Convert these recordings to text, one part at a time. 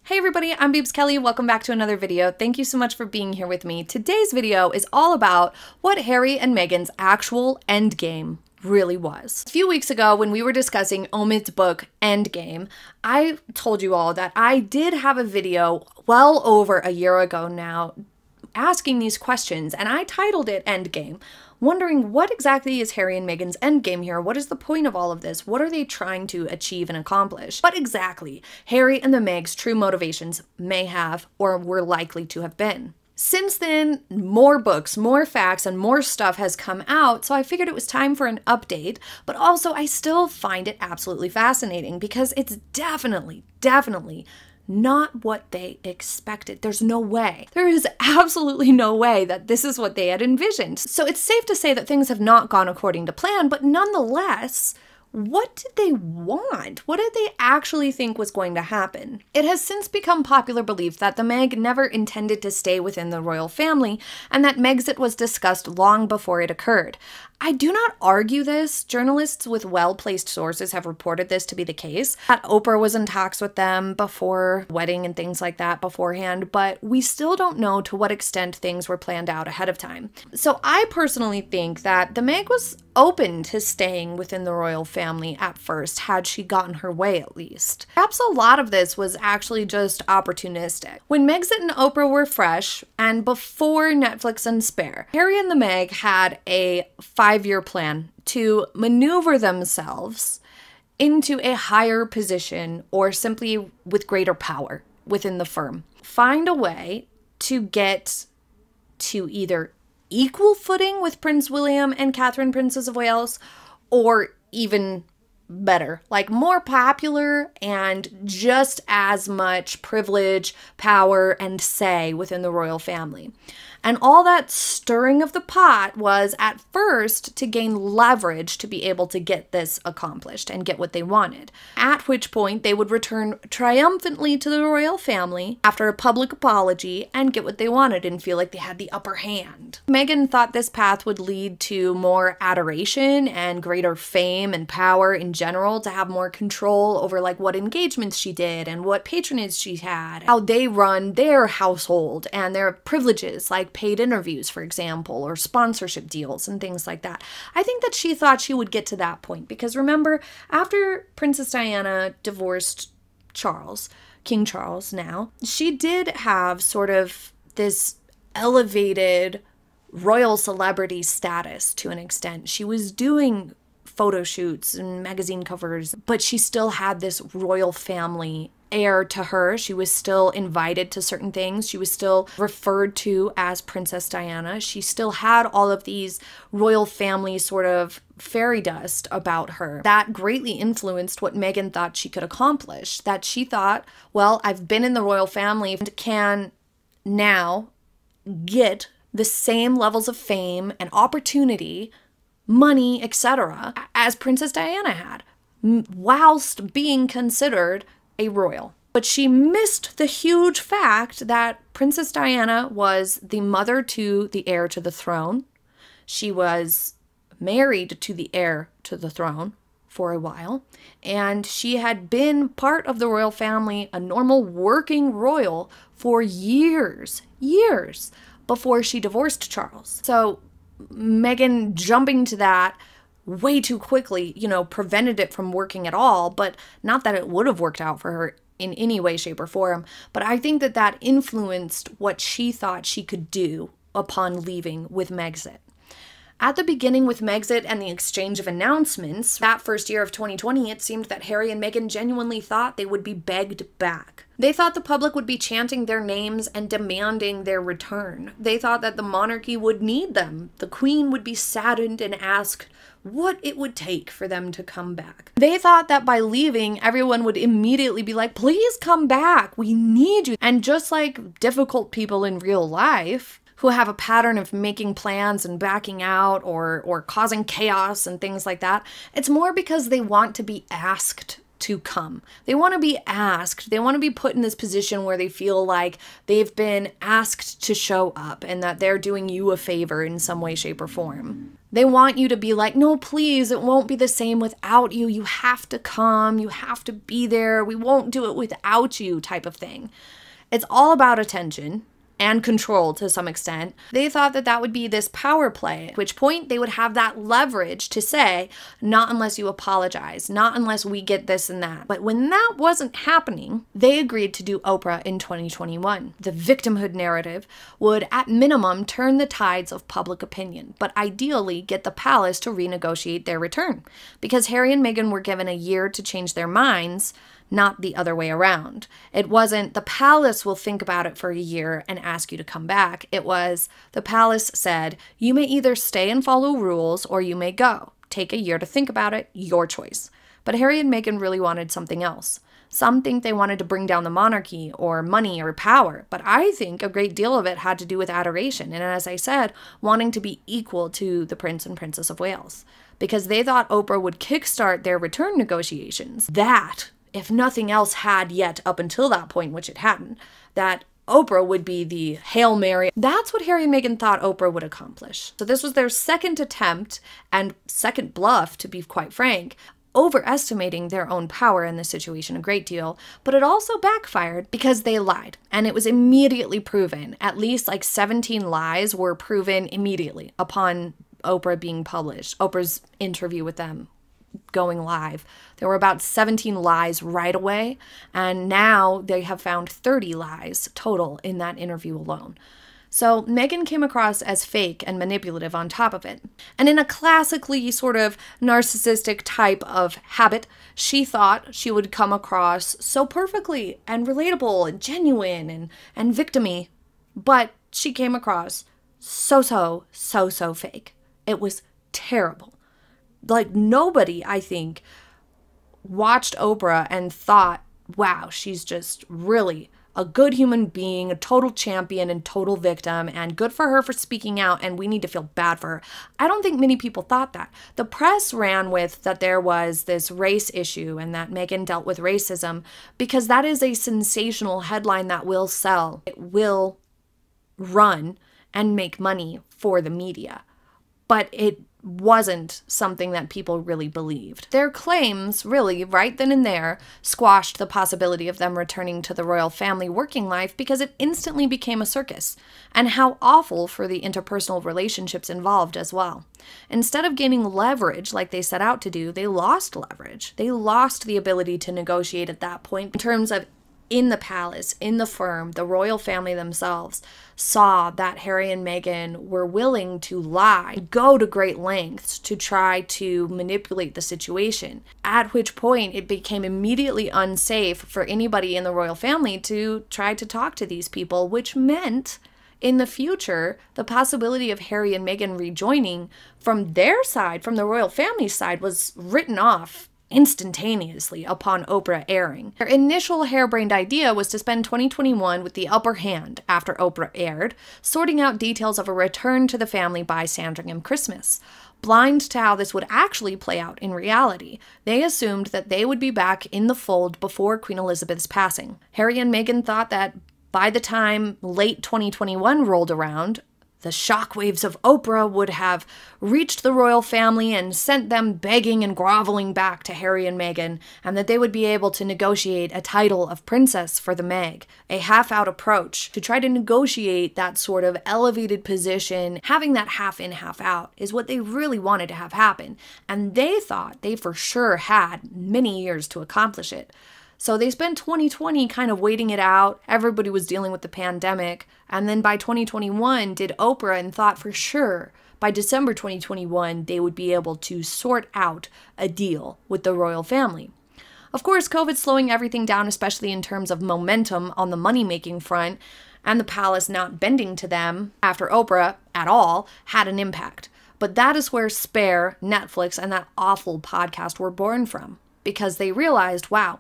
Hey everybody, I'm Beebs Kelley. Welcome back to another video. Thank you so much for being here with me. Today's video is all about what Harry and Meghan's actual endgame really was. A few weeks ago when we were discussing Omid's book Endgame, I told you all that I did have a video well over a year ago now asking these questions, and I titled it Endgame, wondering what exactly is Harry and Meghan's endgame here? What is the point of all of this? What are they trying to achieve and accomplish? What exactly Harry and the Meg's true motivations may have or were likely to have been. Since then, more books, more facts, and more stuff has come out, so I figured it was time for an update, but also I still find it absolutely fascinating because it's definitely not what they expected. There's no way. There is absolutely no way that this is what they had envisioned. So it's safe to say that things have not gone according to plan, but nonetheless, what did they want? What did they actually think was going to happen? It has since become popular belief that the Meg never intended to stay within the royal family and that Megxit was discussed long before it occurred. I do not argue this. Journalists with well-placed sources have reported this to be the case, that Oprah was in talks with them before wedding and things like that beforehand, but we still don't know to what extent things were planned out ahead of time. So I personally think that the Meg was open to staying within the royal family at first, had she gotten her way at least. Perhaps a lot of this was actually just opportunistic. When Megxit and Oprah were fresh, and before Netflix and Spare, Harry and the Meg had a 5-year plan to maneuver themselves into a higher position or simply with greater power within the firm. Find a way to get to either equal footing with Prince William and Catherine, Princess of Wales, or even better, like more popular and just as much privilege, power, and say within the royal family. And all that stirring of the pot was at first to gain leverage to be able to get this accomplished and get what they wanted. At which point they would return triumphantly to the royal family after a public apology and get what they wanted and feel like they had the upper hand. Meghan thought this path would lead to more adoration and greater fame and power in general, to have more control over like what engagements she did and what patronage she had, how they run their household and their privileges like paid interviews, for example, or sponsorship deals and things like that. I think that she thought she would get to that point because remember, after Princess Diana divorced Charles, King Charles now, she did have sort of this elevated royal celebrity status to an extent. She was doing photo shoots and magazine covers, but she still had this royal family air to her. She was still invited to certain things. She was still referred to as Princess Diana. She still had all of these royal family sort of fairy dust about her. That greatly influenced what Meghan thought she could accomplish. That she thought, well, I've been in the royal family and can now get the same levels of fame and opportunity, money, etc., as Princess Diana had, whilst being considered a royal. But she missed the huge fact that Princess Diana was the mother to the heir to the throne. She was married to the heir to the throne for a while, and she had been part of the royal family, a normal working royal, for years before she divorced Charles. So Meghan jumping to that way too quickly, prevented it from working at all, but not that it would have worked out for her in any way, shape, or form. But I think that that influenced what she thought she could do upon leaving with Megxit. At the beginning with Megxit and the exchange of announcements, that first year of 2020, it seemed that Harry and Meghan genuinely thought they would be begged back. They thought the public would be chanting their names and demanding their return. They thought that the monarchy would need them. The Queen would be saddened and asked what it would take for them to come back. They thought that by leaving, everyone would immediately be like, please come back, we need you. And just like difficult people in real life, who have a pattern of making plans and backing out or causing chaos and things like that, it's more because they want to be asked to come. They want to be asked. They want to be put in this position where they feel like they've been asked to show up and that they're doing you a favor in some way, shape, or form. They want you to be like, no, please, it won't be the same without you. You have to come. You have to be there. We won't do it without you type of thing. It's all about attention and control to some extent. They thought that that would be this power play, at which point they would have that leverage to say, not unless you apologize, not unless we get this and that. But when that wasn't happening, they agreed to do Oprah in 2021. The victimhood narrative would, at minimum, turn the tides of public opinion, but ideally get the palace to renegotiate their return. Because Harry and Meghan were given a year to change their minds, not the other way around. It wasn't the palace will think about it for a year and ask you to come back. It was the palace said, you may either stay and follow rules or you may go. Take a year to think about it, your choice. But Harry and Meghan really wanted something else. Some think they wanted to bring down the monarchy or money or power, but I think a great deal of it had to do with adoration and, as I said, wanting to be equal to the Prince and Princess of Wales. Because they thought Oprah would kickstart their return negotiations. That, if nothing else had yet up until that point, which it hadn't, that Oprah would be the Hail Mary. That's what Harry and Meghan thought Oprah would accomplish. So this was their second attempt and second bluff, to be quite frank, overestimating their own power in this situation a great deal, but it also backfired because they lied. And it was immediately proven. At least like 17 lies were proven immediately upon Oprah being published, Oprah's interview with them going live. There were about 17 lies right away, and now they have found 30 lies total in that interview alone. So Meghan came across as fake and manipulative on top of it. And in a classically sort of narcissistic type of habit, she thought she would come across so perfectly and relatable and genuine and victim-y, but she came across so fake. It was terrible. Like, nobody, I think, watched Oprah and thought, wow, she's just really a good human being, a total champion and total victim, and good for her for speaking out, and we need to feel bad for her. I don't think many people thought that. The press ran with that there was this race issue and that Meghan dealt with racism because that is a sensational headline that will sell. It will run and make money for the media. But it wasn't something that people really believed. Their claims, really, right then and there, squashed the possibility of them returning to the royal family working life because it instantly became a circus, and how awful for the interpersonal relationships involved as well. Instead of gaining leverage like they set out to do, they lost leverage. They lost the ability to negotiate at that point in terms of in the palace, in the firm, the royal family themselves saw that Harry and Meghan were willing to lie, go to great lengths to try to manipulate the situation, at which point it became immediately unsafe for anybody in the royal family to try to talk to these people, which meant in the future, the possibility of Harry and Meghan rejoining from their side, from the royal family side, was written off instantaneously upon Oprah airing. Their initial harebrained idea was to spend 2021 with the upper hand after Oprah aired, sorting out details of a return to the family by Sandringham Christmas. Blind to how this would actually play out in reality, they assumed that they would be back in the fold before Queen Elizabeth's passing. Harry and Meghan thought that by the time late 2021 rolled around, the shockwaves of Oprah would have reached the royal family and sent them begging and groveling back to Harry and Meghan, and that they would be able to negotiate a title of princess for the Meg, a half-out approach to try to negotiate that sort of elevated position. Having that half-in, half-out is what they really wanted to have happen, and they thought they for sure had many years to accomplish it. So they spent 2020 kind of waiting it out. Everybody was dealing with the pandemic. And then by 2021 did Oprah and thought for sure by December 2021 they would be able to sort out a deal with the royal family. Of course, COVID's slowing everything down, especially in terms of momentum on the money-making front, and the palace not bending to them after Oprah at all had an impact. But that is where Spare, Netflix, and that awful podcast were born from, because they realized, wow,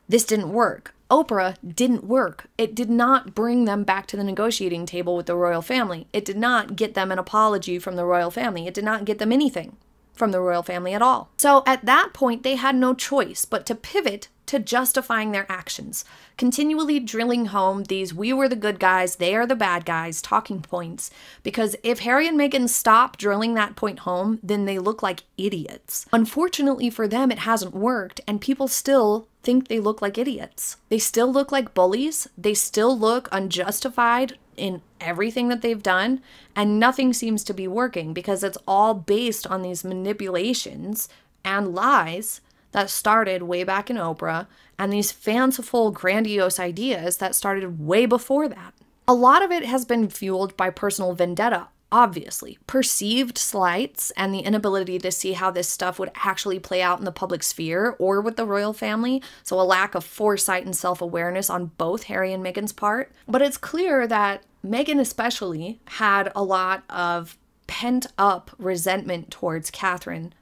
this didn't work. Oprah didn't work. It did not bring them back to the negotiating table with the royal family. It did not get them an apology from the royal family. It did not get them anything. from the royal family at all. So at that point, they had no choice but to pivot to justifying their actions, continually drilling home these "we were the good guys, they are the bad guys" talking points, because if Harry and Meghan stop drilling that point home, then they look like idiots. Unfortunately for them, it hasn't worked, and people still think they look like idiots. They still look like bullies. They still look unjustified in everything that they've done, and nothing seems to be working because it's all based on these manipulations and lies that started way back in Oprah, and these fanciful, grandiose ideas that started way before that. A lot of it has been fueled by personal vendetta, obviously. Perceived slights and the inability to see how this stuff would actually play out in the public sphere or with the royal family, so a lack of foresight and self-awareness on both Harry and Meghan's part. But it's clear that Meghan especially had a lot of pent-up resentment towards Catherine,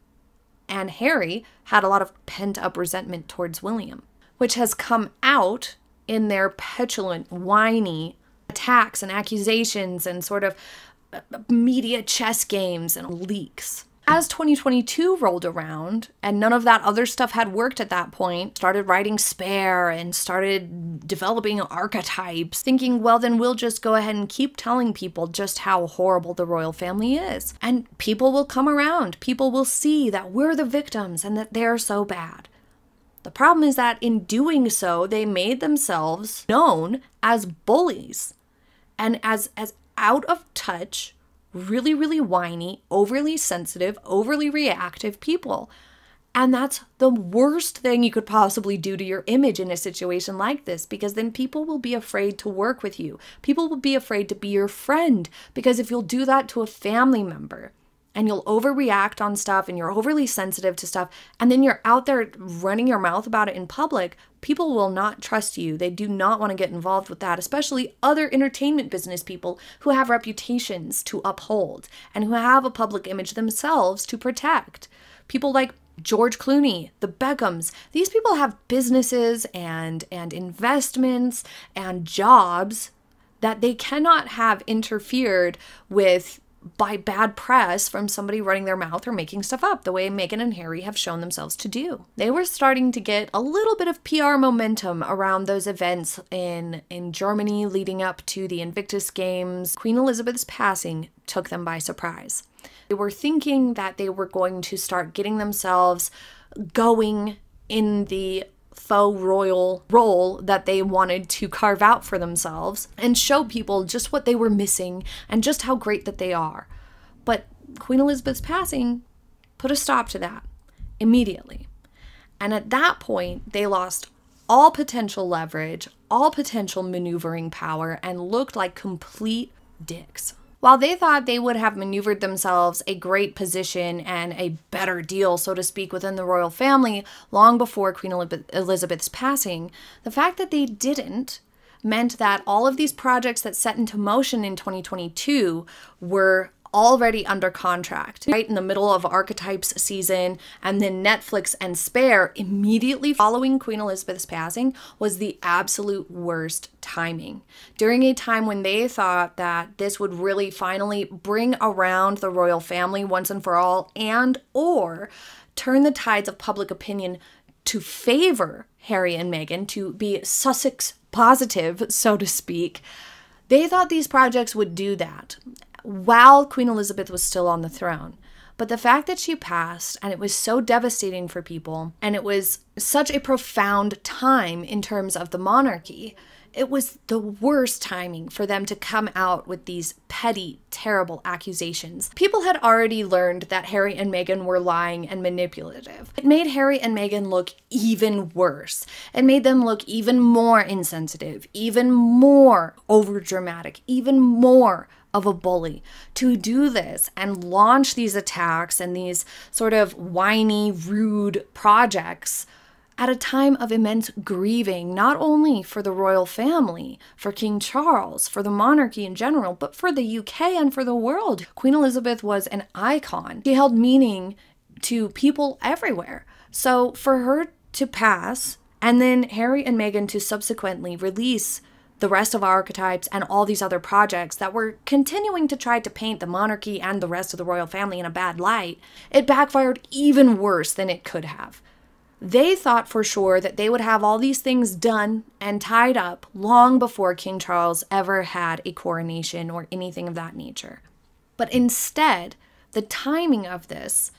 and Harry had a lot of pent-up resentment towards William, which has come out in their petulant, whiny attacks and accusations and sort of media chess games and leaks. As 2022 rolled around and none of that other stuff had worked at that point, started writing Spare and started developing archetypes, thinking, well, then we'll just go ahead and keep telling people just how horrible the royal family is. And people will come around. People will see that we're the victims and that they're so bad. The problem is that in doing so, they made themselves known as bullies and as out of touch, really, really whiny, overly sensitive, overly reactive people. And that's the worst thing you could possibly do to your image in a situation like this, because then people will be afraid to work with you. People will be afraid to be your friend, because if you'll do that to a family member and you'll overreact on stuff and you're overly sensitive to stuff, and then you're out there running your mouth about it in public, people will not trust you. They do not want to get involved with that, especially other entertainment business people who have reputations to uphold and who have a public image themselves to protect. People like George Clooney, the Beckhams, these people have businesses and investments and jobs that they cannot have interfered with by bad press from somebody running their mouth or making stuff up, the way Meghan and Harry have shown themselves to do. They were starting to get a little bit of PR momentum around those events in Germany leading up to the Invictus Games. Queen Elizabeth's passing took them by surprise. They were thinking that they were going to start getting themselves going in the faux royal role that they wanted to carve out for themselves and show people just what they were missing and just how great that they are. But Queen Elizabeth's passing put a stop to that immediately. And at that point, they lost all potential leverage, all potential maneuvering power, and looked like complete dicks. While they thought they would have maneuvered themselves a great position and a better deal, so to speak, within the royal family long before Queen Elizabeth's passing, the fact that they didn't meant that all of these projects that set into motion in 2022 were already under contract, right in the middle of Archetypes season, and then Netflix and Spare immediately following Queen Elizabeth's passing was the absolute worst timing. During a time when they thought that this would really finally bring around the royal family once and for all, and or turn the tides of public opinion to favor Harry and Meghan, to be Sussex positive, so to speak, they thought these projects would do that while Queen Elizabeth was still on the throne. But the fact that she passed, and it was so devastating for people, and it was such a profound time in terms of the monarchy, it was the worst timing for them to come out with these petty, terrible accusations. People had already learned that Harry and Meghan were lying and manipulative. It made Harry and Meghan look even worse. It made them look even more insensitive, even more overdramatic, even more of a bully to do this and launch these attacks and these sort of whiny, rude projects at a time of immense grieving, not only for the royal family, for King Charles, for the monarchy in general, but for the UK and for the world. Queen Elizabeth was an icon. She held meaning to people everywhere. So for her to pass, and then Harry and Meghan to subsequently release the rest of our archetypes and all these other projects that were continuing to try to paint the monarchy and the rest of the royal family in a bad light, it backfired even worse than it could have. They thought for sure that they would have all these things done and tied up long before King Charles ever had a coronation or anything of that nature. But instead, the timing of this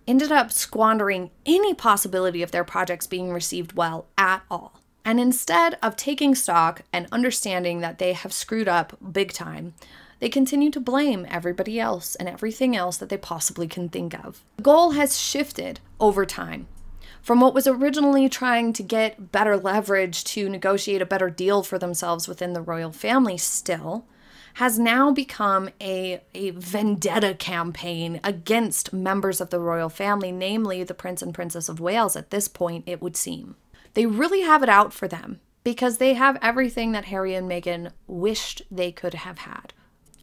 ended up squandering any possibility of their projects being received well at all. And instead of taking stock and understanding that they have screwed up big time, they continue to blame everybody else and everything else that they possibly can think of. The goal has shifted over time from what was originally trying to get better leverage to negotiate a better deal for themselves within the royal family still, has now become a vendetta campaign against members of the royal family, namely the Prince and Princess of Wales at this point, it would seem. They really have it out for them because they have everything that Harry and Meghan wished they could have had.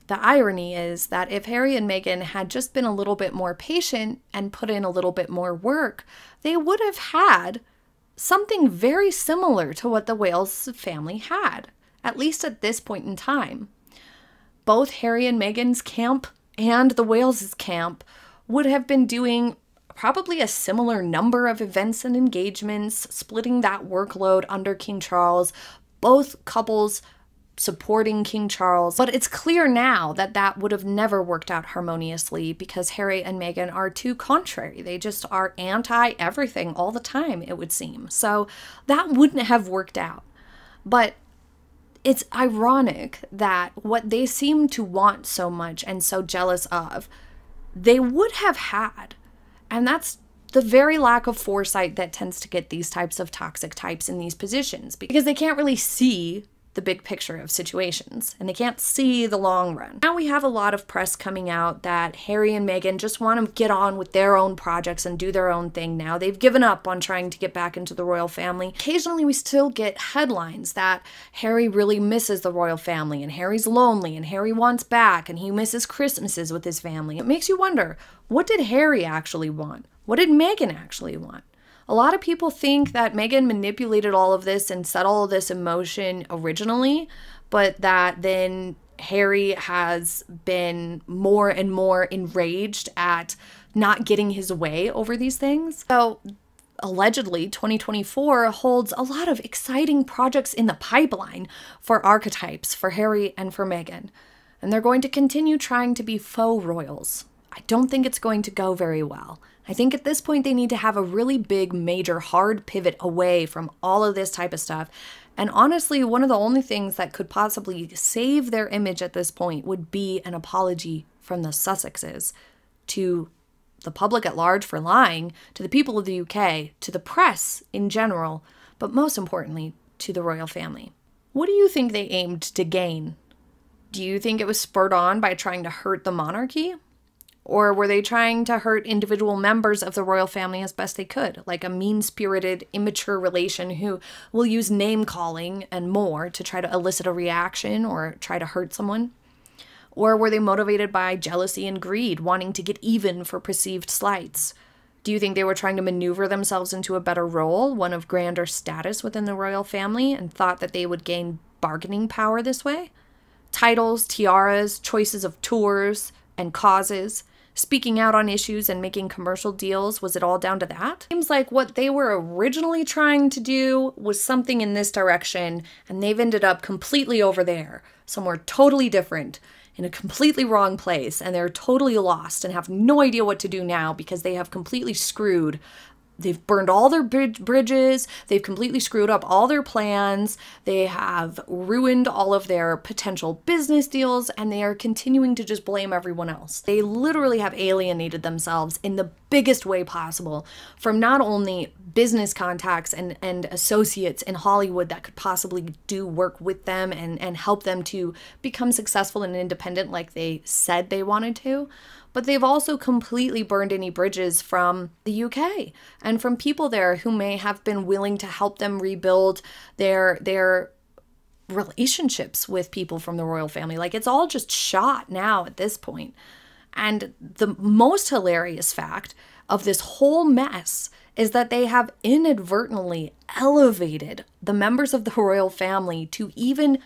The irony is that if Harry and Meghan had just been a little bit more patient and put in a little bit more work, they would have had something very similar to what the Wales family had, at least at this point in time. Both Harry and Meghan's camp and the Wales' camp would have been doing probably a similar number of events and engagements, splitting that workload under King Charles, both couples supporting King Charles. But it's clear now that that would have never worked out harmoniously because Harry and Meghan are too contrary. They just are anti-everything all the time, it would seem. So that wouldn't have worked out. But it's ironic that what they seem to want so much and so jealous of, they would have had. And that's the very lack of foresight that tends to get these types of toxic types in these positions, because they can't really see the big picture of situations and they can't see the long run. Now we have a lot of press coming out that Harry and Meghan just want to get on with their own projects and do their own thing now. They've given up on trying to get back into the royal family. Occasionally we still get headlines that Harry really misses the royal family and Harry's lonely and Harry wants back and he misses Christmases with his family. It makes you wonder, what did Harry actually want? What did Meghan actually want? A lot of people think that Meghan manipulated all of this and set all of this in motion originally, but that then Harry has been more and more enraged at not getting his way over these things. So allegedly, 2024 holds a lot of exciting projects in the pipeline for archetypes, for Harry and for Meghan. And they're going to continue trying to be faux royals. I don't think it's going to go very well. I think at this point they need to have a really big, major, hard pivot away from all of this type of stuff. And honestly, one of the only things that could possibly save their image at this point would be an apology from the Sussexes to the public at large for lying, to the people of the UK, to the press in general, but most importantly, to the royal family. What do you think they aimed to gain? Do you think it was spurred on by trying to hurt the monarchy? Or were they trying to hurt individual members of the royal family as best they could, like a mean-spirited, immature relation who will use name-calling and more to try to elicit a reaction or try to hurt someone? Or were they motivated by jealousy and greed, wanting to get even for perceived slights? Do you think they were trying to maneuver themselves into a better role, one of grander status within the royal family, and thought that they would gain bargaining power this way? Titles, tiaras, choices of tours and causes, speaking out on issues and making commercial deals, was it all down to that? Seems like what they were originally trying to do was something in this direction, and they've ended up completely over there, somewhere totally different, in a completely wrong place, and they're totally lost and have no idea what to do now because they have completely screwed. They've burned all their bridges, they've completely screwed up all their plans, they have ruined all of their potential business deals, and they are continuing to just blame everyone else. They literally have alienated themselves in the biggest way possible from not only business contacts and associates in Hollywood that could possibly do work with them and help them to become successful and independent like they said they wanted to, but they've also completely burned any bridges from the UK and from people there who may have been willing to help them rebuild their relationships with people from the royal family. Like, it's all just shot now at this point. And the most hilarious fact of this whole mess is that they have inadvertently elevated the members of the royal family to even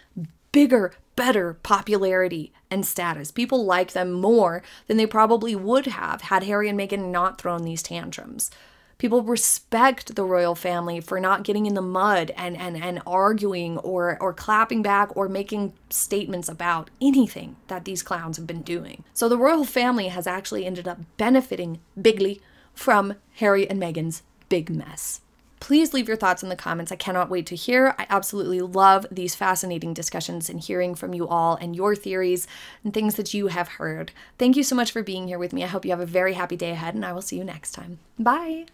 bigger, better popularity and status. People like them more than they probably would have had Harry and Meghan not thrown these tantrums. People respect the royal family for not getting in the mud and arguing or clapping back or making statements about anything that these clowns have been doing. So the royal family has actually ended up benefiting bigly from Harry and Meghan's big mess. Please leave your thoughts in the comments. I cannot wait to hear. I absolutely love these fascinating discussions and hearing from you all and your theories and things that you have heard. Thank you so much for being here with me. I hope you have a very happy day ahead, and I will see you next time. Bye.